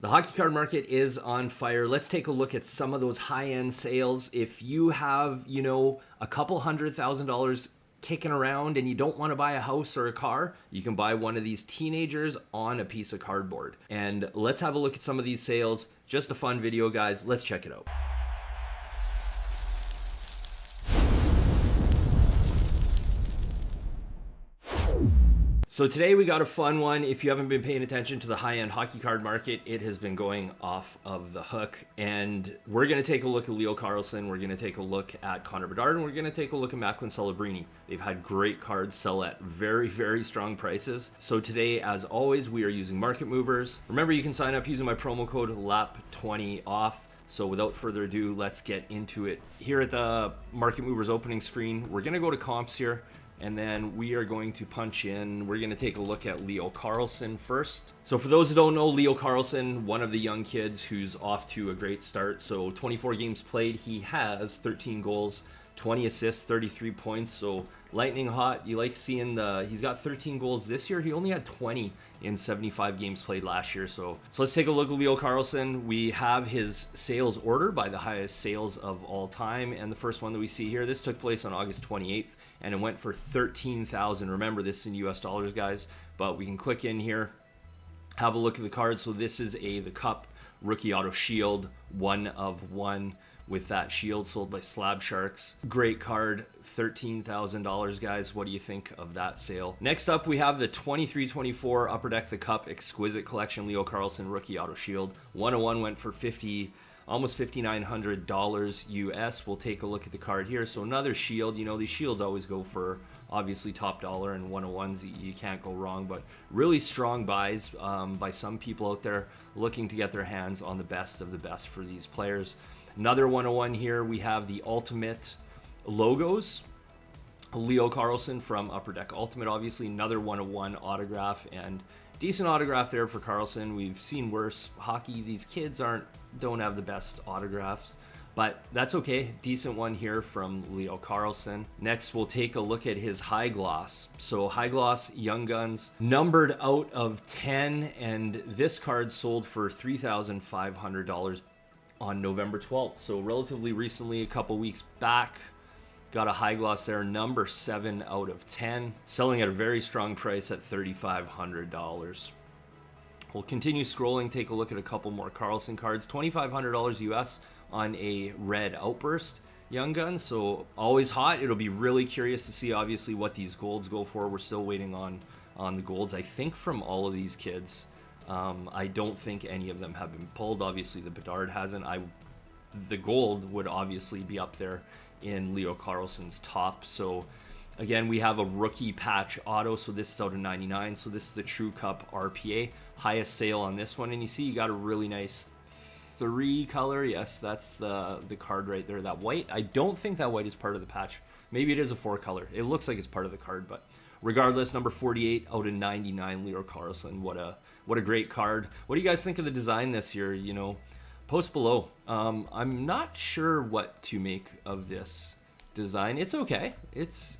The hockey card market is on fire. Let's take a look at some of those high-end sales. If you have, a couple $100,000 kicking around and you don't want to buy a house or a car, you can buy one of these teenagers on a piece of cardboard. And let's have a look at some of these sales. Just a fun video, guys. Let's check it out. So today we got a fun one. If you haven't been paying attention to the high-end hockey card market, it has been going off of the hook. And we're going to take a look at Leo Carlsson. We're going to take a look at Connor Bedard. And we're going to take a look at Macklin Celebrini. They've had great cards sell at very, very strong prices. So today, as always, we are using market movers. Remember, you can sign up using my promo code LAP20OFF. So without further ado, let's get into it. Here at the Market Movers opening screen, we're going to go to comps here. And then we are going to punch in, we're going to take a look at Leo Carlsson first. So for those who don't know, Leo Carlsson, one of the young kids who's off to a great start. So 24 games played, he has 13 goals, 20 assists, 33 points. So lightning hot. You like seeing he's got 13 goals this year. He only had 20 in 75 games played last year. So let's take a look at Leo Carlsson. We have his sales order by the highest sales of all time. And the first one that we see here, this took place on August 28th. And it went for $13,000. Remember, this is in US dollars, guys. But we can click in here, have a look at the card. So this is the Cup Rookie Auto Shield, 1 of 1 with that shield, sold by Slab Sharks. Great card, $13,000, guys. What do you think of that sale? Next up, we have the 23-24 Upper Deck the Cup Exquisite Collection Leo Carlsson Rookie Auto Shield. 1 of 1 went for almost $5,900 US. We'll take a look at the card here. So another shield. These shields always go for obviously top dollar, and 101s, you can't go wrong. But really strong buys by some people out there looking to get their hands on the best of the best for these players. Another 101 here. We have the Ultimate Logos. Leo Carlsson from Upper Deck Ultimate, obviously. Another 101 autograph, and decent autograph there for Carlsson. We've seen worse hockey. These kids don't have the best autographs, but that's okay. Decent one here from Leo Carlsson. Next, we'll take a look at his high gloss. So high gloss Young Guns, numbered out of 10, and this card sold for $3,500 on November 12th. So relatively recently, a couple weeks back. Got a high gloss there, number 7 out of 10, selling at a very strong price at $3,500. We'll continue scrolling, take a look at a couple more Carlsson cards. $2,500 US on a red Outburst Young Guns, so always hot. It'll be really curious to see, obviously, what these golds go for. We're still waiting on the golds, I think, from all of these kids. I don't think any of them have been pulled. Obviously, the Bedard hasn't. The gold would obviously be up there in Leo Carlsson's top. So again, we have a rookie patch auto. So this is out of 99. So this is the True Cup RPA, highest sale on this one. And you see you got a really nice 3 color. Yes, that's the card right there, that white. I don't think that white is part of the patch. Maybe it is a 4 color. It looks like it's part of the card, but regardless, number 48 out of 99, Leo Carlsson. What a great card. What do you guys think of the design this year? Post below. I'm not sure what to make of this design. It's okay. It's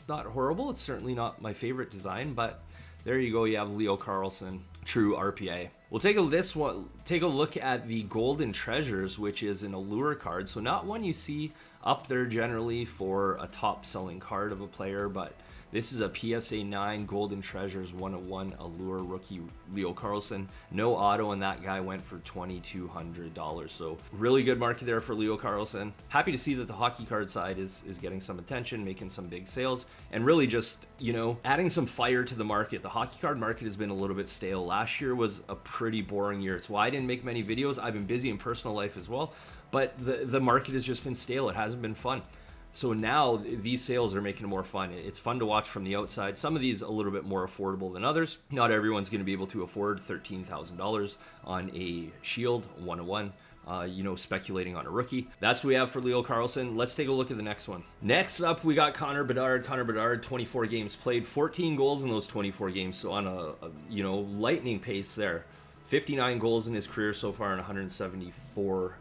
not horrible. It's certainly not my favorite design, but there you go. You have Leo Carlsson, true RPA. We'll take a look at the Golden Treasures, which is an Allure card. So not one you see up there generally for a top selling card of a player, but this is a PSA 9 Golden Treasures 101 Allure rookie Leo Carlsson. No auto, and that guy went for $2,200. So really good market there for Leo Carlsson. Happy to see that the hockey card side is getting some attention, making some big sales, and really just, adding some fire to the market. The hockey card market has been a little bit stale. Last year was a pretty boring year. It's why I didn't make many videos. I've been busy in personal life as well, but the market has just been stale. It hasn't been fun. So now these sales are making it more fun. It's fun to watch from the outside. Some of these a little bit more affordable than others. Not everyone's going to be able to afford $13,000 on a Shield 101. Speculating on a rookie. That's what we have for Leo Carlsson. Let's take a look at the next one. Next up, we got Connor Bedard. Connor Bedard, 24 games played, 14 goals in those 24 games. So on a lightning pace there. 59 goals in his career so far in 174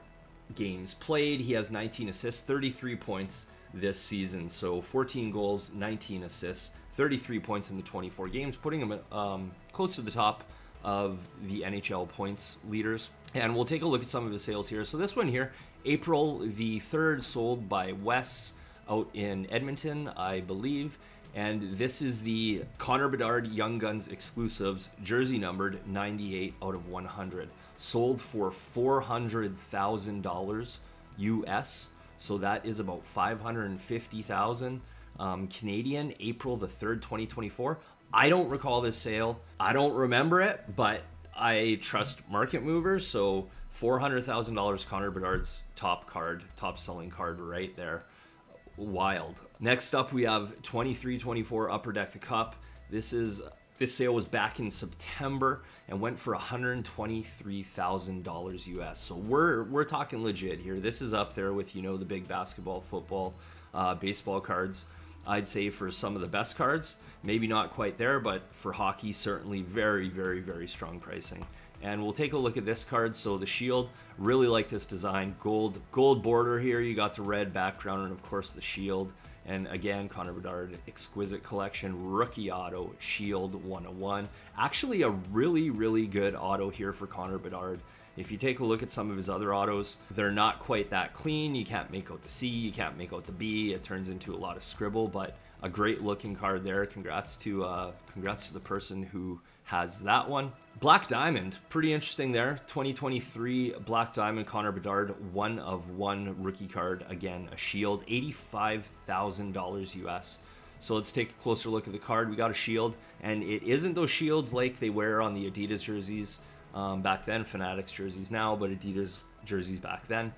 games played. He has 19 assists, 33 points this season. So 14 goals, 19 assists, 33 points in the 24 games, putting him close to the top of the NHL points leaders. And we'll take a look at some of his sales here. So this one here, April the 3rd, sold by Wes out in Edmonton, I believe. And this is the Connor Bedard Young Guns exclusives, jersey numbered 98 out of 100. Sold for $400,000 US. So that is about 550,000 Canadian, April the 3rd, 2024. I don't recall this sale. I don't remember it, but I trust market movers. So $400,000 Connor Bedard's top selling card right there. Wild. Next up, we have 23-24 Upper Deck the Cup. This sale was back in September and went for $123,000 US. So we're talking legit here. This is up there with, the big basketball, football, baseball cards. I'd say for some of the best cards, maybe not quite there, but for hockey, certainly very, very, very strong pricing. And we'll take a look at this card. So the shield, really like this design. Gold border here. You got the red background and of course the shield. And again, Connor Bedard exquisite collection, rookie auto, shield 101. Actually a really, really good auto here for Connor Bedard. If you take a look at some of his other autos, they're not quite that clean. You can't make out the C, you can't make out the B. It turns into a lot of scribble, but a great looking card there. Congrats to the person who has that one. Black Diamond, pretty interesting there. 2023 Black Diamond Connor Bedard, 1 of 1 rookie card. Again, a shield, $85,000 US. So let's take a closer look at the card. We got a shield, and it isn't those shields like they wear on the Adidas jerseys back then, Fanatics jerseys now, but Adidas jerseys back then.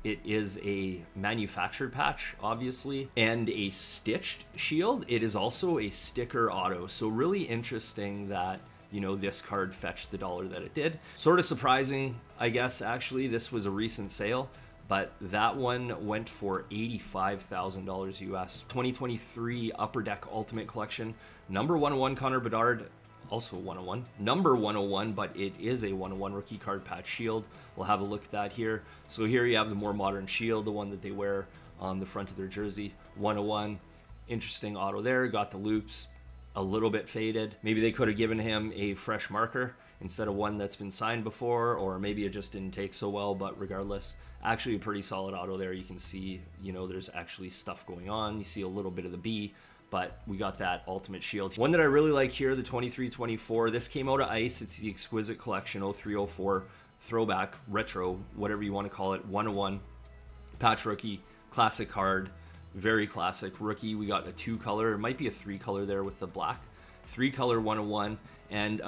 It is a manufactured patch, obviously, and a stitched shield. It is also a sticker auto. So really interesting that, this card fetched the dollar that it did. Sort of surprising, I guess, actually. This was a recent sale, but that one went for $85,000 US. 2023 Upper Deck Ultimate Collection, number 101 Connor Bedard, also 101, number 101, but it is a 101 rookie card patch shield. We'll have a look at that here. So here you have the more modern shield, the one that they wear on the front of their jersey. 101, interesting auto there. Got the loops, a little bit faded. Maybe they could have given him a fresh marker instead of one that's been signed before, or maybe it just didn't take so well, but regardless, actually a pretty solid auto there. You can see, there's actually stuff going on. You see a little bit of the B, but we got that ultimate shield. One that I really like here, the 23-24. This came out of Ice. It's the Exquisite Collection 03-04 throwback, retro, whatever you want to call it. 101 patch rookie, classic card, very classic rookie. We got a 2-color, it might be a 3-color there with the black. 3-color 101, and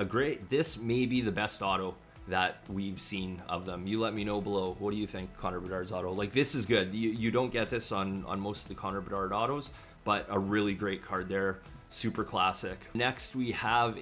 this may be the best auto that we've seen of them. You let me know below. What do you think, Connor Bedard's auto? Like, this is good. You don't get this on most of the Connor Bedard autos, but a really great card there. Super classic. Next, we have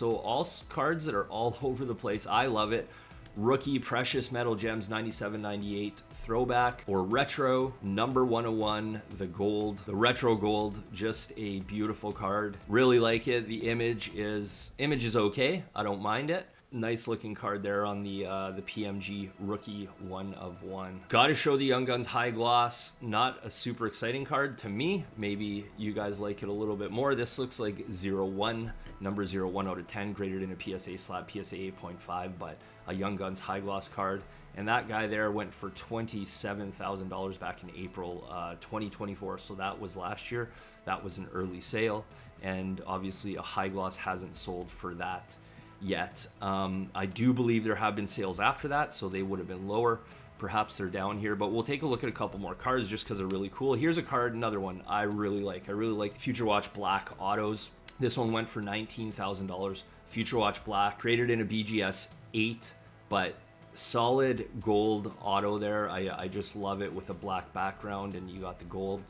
all cards that are all over the place. I love it. Rookie Precious Metal Gems 97-98 throwback or retro, number 101, the gold, the retro gold, just a beautiful card. Really like it. The image is okay. I don't mind it. Nice looking card there on the PMG rookie 1 of 1. Gotta show the Young Guns high gloss. Not a super exciting card to me. Maybe you guys like it a little bit more. This looks like 01, number 01 out of 10, graded in a PSA slab, PSA 8.5, but a Young Guns high gloss card. And that guy there went for $27,000 back in April 2024. So that was last year. That was an early sale. And obviously a high gloss hasn't sold for that yet. I do believe there have been sales after that, so they would have been lower. Perhaps they're down here, but we'll take a look at a couple more cards just because they're really cool. Here's a card, another one I really like. I really like the Future Watch Black autos. This one went for $19,000. Future Watch Black, created in a BGS 8, but solid gold auto there. I just love it with a black background, and you got the gold.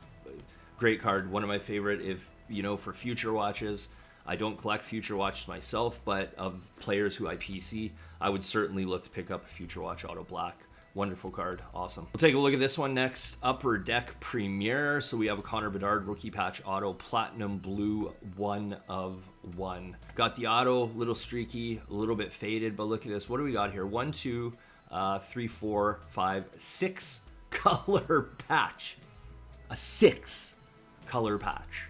Great card, one of my favorite. If for Future Watches, I don't collect Future Watches myself, but of players who I PC, I would certainly look to pick up a Future Watch Auto Black. Wonderful card. Awesome. We'll take a look at this one next. Upper Deck Premier. So we have a Connor Bedard Rookie Patch Auto Platinum Blue 1 of 1. Got the auto, a little streaky, a little bit faded, but look at this. What do we got here? 1, 2, 3, 4, 5, 6 color patch. A 6 color patch.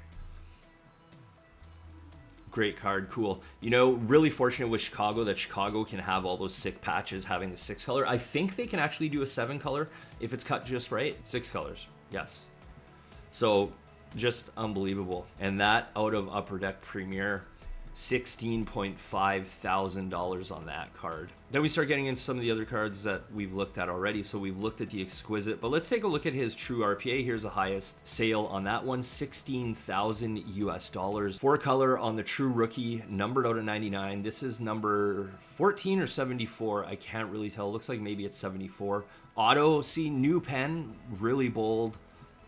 Great card, cool. You know, really fortunate with Chicago that Chicago can have all those sick patches having the 6 color. I think they can actually do a 7 color if it's cut just right. 6 colors, yes. So just unbelievable. And that out of Upper Deck Premier, $16.5 thousand on that card. Then we start getting into some of the other cards that we've looked at already. So we've looked at the Exquisite, but let's take a look at his true RPA. Here's the highest sale on that one, $16,000 US. 4 color on the true rookie, numbered out of 99. This is number 14 or 74. I can't really tell. It looks like maybe it's 74. Auto, see, new pen, really bold.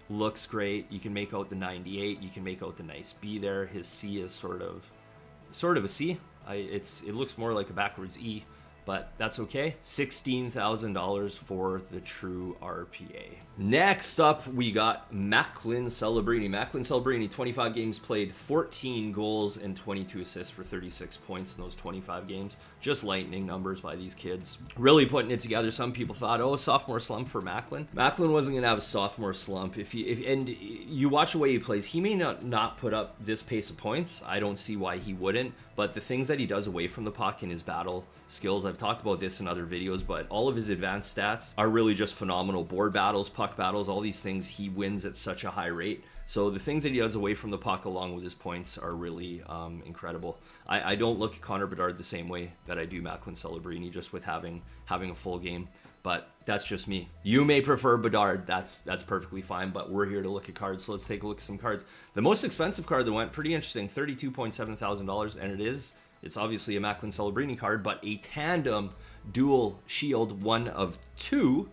Looks great. You can make out the 98. You can make out the nice B there. His C is sort of a C. It looks more like a backwards E, but that's okay. $16,000 for the true RPA. Next up, we got Macklin Celebrini. Macklin Celebrini, 25 games played, 14 goals and 22 assists for 36 points in those 25 games. Just lightning numbers by these kids. Really putting it together. Some people thought, oh, sophomore slump for Macklin. Macklin wasn't going to have a sophomore slump. If you watch the way he plays, he may not put up this pace of points. I don't see why he wouldn't. But the things that he does away from the puck and his battle skills, I've talked about this in other videos, but all of his advanced stats are really just phenomenal. Board battles, puck battles, all these things, he wins at such a high rate. So the things that he does away from the puck along with his points are really incredible. I don't look at Connor Bedard the same way that I do Macklin Celebrini, just with having a full game. But that's just me. You may prefer Bedard. That's perfectly fine. But we're here to look at cards, so let's take a look at some cards. The most expensive card that went pretty interesting, $32.7 thousand, and it's obviously a Macklin Celebrini card, but a tandem dual shield, 1 of 2,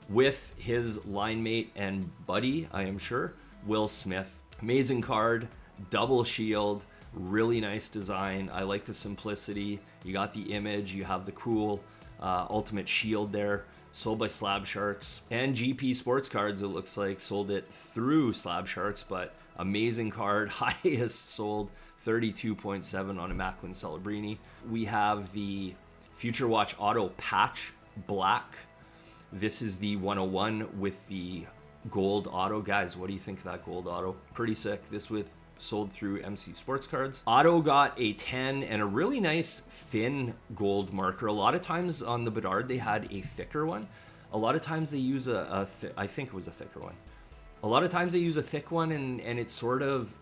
with his line mate and buddy, I am sure, Will Smith. Amazing card, double shield, really nice design. I like the simplicity. You got the image, you have the cool ultimate shield there, sold by Slab Sharks and GP Sports Cards. It looks like sold it through Slab Sharks, but amazing card. Highest sold, 32.7 on a Macklin Celebrini. We have the Future Watch Auto Patch Black. This is the 101 with the gold auto. Guys, what do you think of that gold auto? Pretty sick. This with sold through MC Sports Cards. Auto got a 10 and a really nice thin gold marker. A lot of times on the Bedard, they had a thicker one. A lot of times they use I think it was a thicker one. A lot of times they use a thick one and it sort of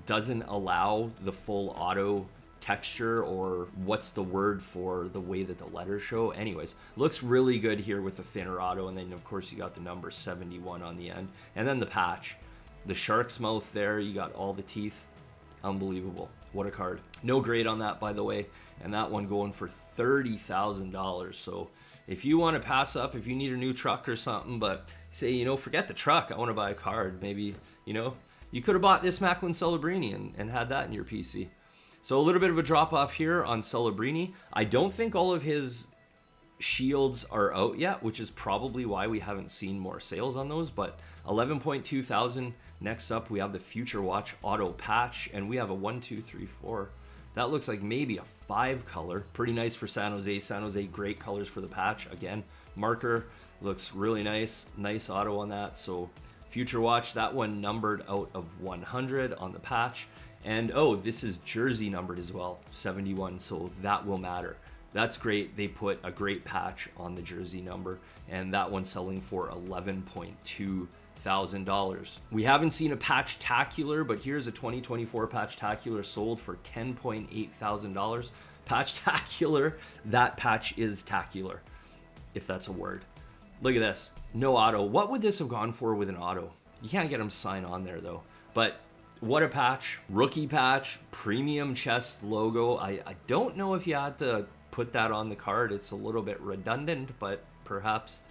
doesn't allow the full auto texture, or what's the word for the way that the letters show. Anyways, looks really good here with the thinner auto. And then of course you got the number 71 on the end, and then the patch. The shark's mouth there, you got all the teeth. Unbelievable. What a card. No grade on that, by the way. And that one going for $30,000. So if you want to pass up, if you need a new truck or something, but say, forget the truck, I want to buy a card. Maybe, you could have bought this Macklin Celebrini and had that in your PC. So a little bit of a drop off here on Celebrini. I don't think all of his shields are out yet, which is probably why we haven't seen more sales on those, but 11.2 thousand. Next up, we have the Future Watch Auto Patch, and we have a 1, 2, 3, 4. That looks like maybe a 5 color. Pretty nice for San Jose. San Jose, great colors for the patch. Again, marker looks really nice. Nice auto on that. So Future Watch, that one numbered out of 100 on the patch. And oh, this is jersey numbered as well, 71, so that will matter. That's great. They put a great patch on the jersey number, and that one's selling for $11.2 thousand. We haven't seen a Patch-tacular, but here's a 2024 Patch-tacular sold for $10.8 thousand. Patch-tacular, that patch is tacular, if that's a word. Look at this, no auto. What would this have gone for with an auto? You can't get them to sign on there though, but what a patch. Rookie patch, premium chest logo. I don't know if you had to put that on the card. It's a little bit redundant, but perhaps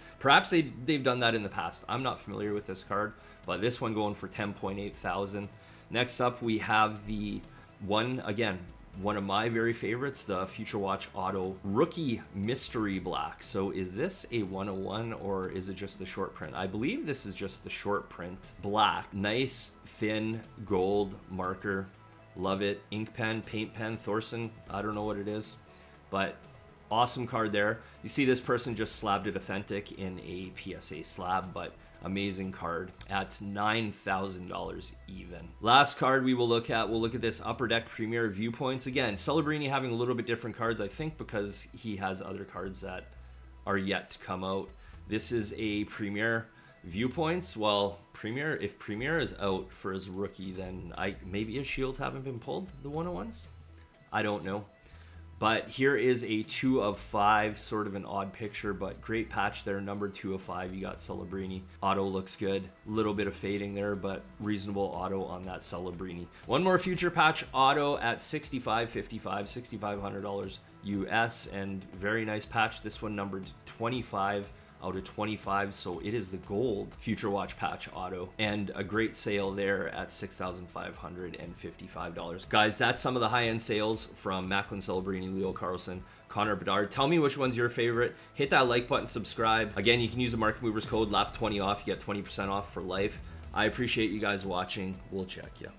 they've done that in the past. I'm not familiar with this card, but this one going for $10.8 thousand. Next up, we have the one, again, one of my very favorites, the Future Watch Auto Rookie Mystery Black. So is this a 101 or is it just the short print? I believe this is just the short print. Black, nice thin gold marker. Love it. Ink pen, paint pen, Thorson. I don't know what it is, but Awesome card there. You see this person just slabbed it authentic in a PSA slab, but amazing card at $9,000 even. Last card we will look at, we'll look at this Upper Deck Premier Viewpoints. Again, Celebrini having a little bit different cards, I think, because he has other cards that are yet to come out. This is a Premier Viewpoints. Well, Premier, if Premier is out for his rookie, then maybe his shields haven't been pulled, the 101s. I don't know. But here is a 2 of 5, sort of an odd picture, but great patch there. Number 2 of 5, you got Celebrini. Auto looks good. Little bit of fading there, but reasonable auto on that Celebrini. One more future patch auto at $65.55, $6,500 US, and very nice patch. This one numbered 25 out of 25, so it is the gold Future Watch patch auto, and a great sale there at $6,555. Guys, that's some of the high-end sales from Macklin Celebrini, Leo Carlsson, Connor Bedard. Tell me which one's your favorite. Hit that like button, subscribe. Again, you can use the Market Movers code LAP20 off. You get 20% off for life. I appreciate you guys watching. We'll check you.